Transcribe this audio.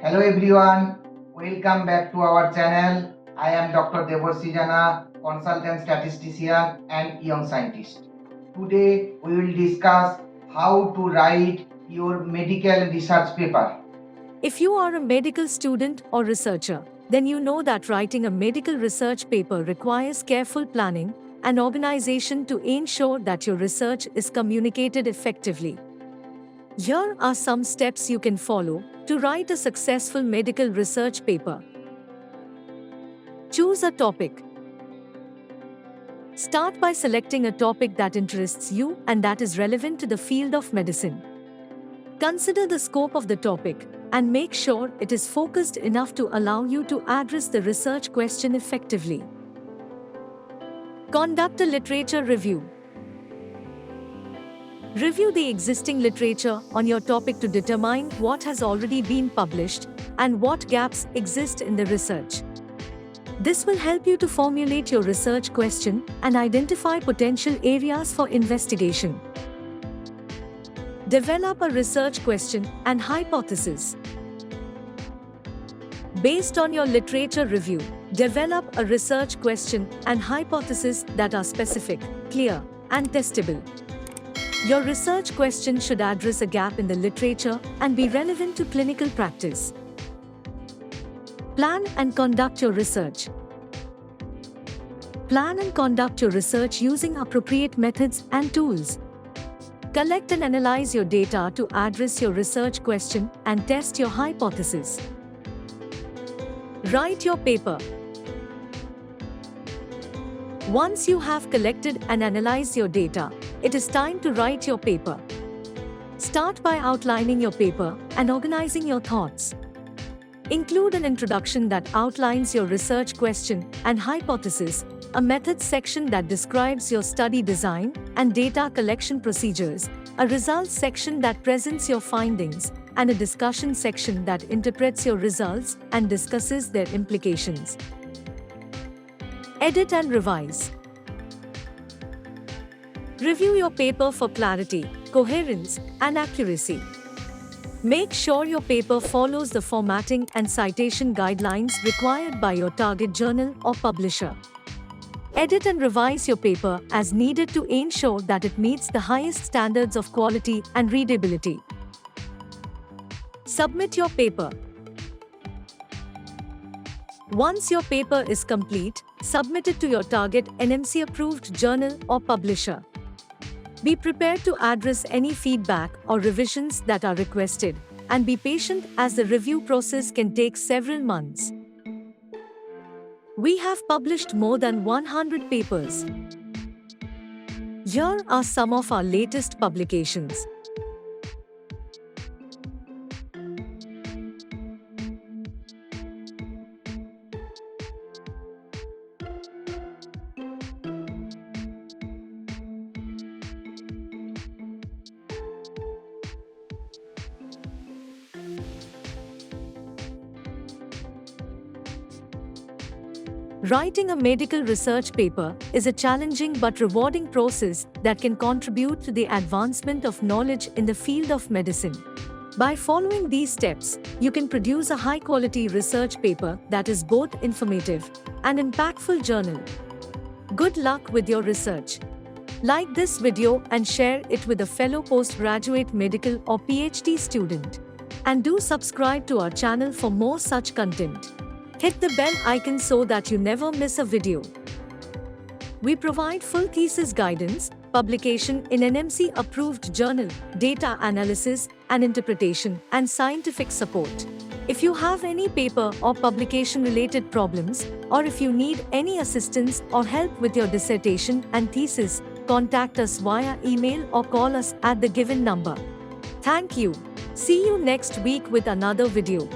Hello everyone, welcome back to our channel. I am Dr. Jana, consultant statistician and young scientist. Today we will discuss how to write your medical research paper. If you are a medical student or researcher, then you know that writing a medical research paper requires careful planning and organization to ensure that your research is communicated effectively. Here are some steps you can follow to write a successful medical research paper. Choose a topic. Start by selecting a topic that interests you and that is relevant to the field of medicine. Consider the scope of the topic and make sure it is focused enough to allow you to address the research question effectively. Conduct a literature review. Review the existing literature on your topic to determine what has already been published and what gaps exist in the research. This will help you to formulate your research question and identify potential areas for investigation. Develop a research question and hypothesis. Based on your literature review, develop a research question and hypothesis that are specific, clear, and testable. Your research question should address a gap in the literature and be relevant to clinical practice. Plan and conduct your research. Plan and conduct your research using appropriate methods and tools. Collect and analyze your data to address your research question and test your hypothesis. Write your paper. Once you have collected and analyzed your data, it is time to write your paper. Start by outlining your paper and organizing your thoughts. Include an introduction that outlines your research question and hypothesis, a methods section that describes your study design and data collection procedures, a results section that presents your findings, and a discussion section that interprets your results and discusses their implications. Edit and revise. Review your paper for clarity, coherence, and accuracy. Make sure your paper follows the formatting and citation guidelines required by your target journal or publisher. Edit and revise your paper as needed to ensure that it meets the highest standards of quality and readability. Submit your paper. Once your paper is complete, submit it to your target NMC-approved journal or publisher. Be prepared to address any feedback or revisions that are requested, and be patient as the review process can take several months. We have published more than 100 papers. Here are some of our latest publications. Writing a medical research paper is a challenging but rewarding process that can contribute to the advancement of knowledge in the field of medicine. By following these steps, you can produce a high-quality research paper that is both informative and impactful journal. Good luck with your research. Like this video and share it with a fellow postgraduate medical or PhD student. And do subscribe to our channel for more such content. Hit the bell icon so that you never miss a video. We provide full thesis guidance, publication in NMC-approved journal, data analysis and interpretation, and scientific support. If you have any paper or publication-related problems, or if you need any assistance or help with your dissertation and thesis, contact us via email or call us at the given number. Thank you. See you next week with another video.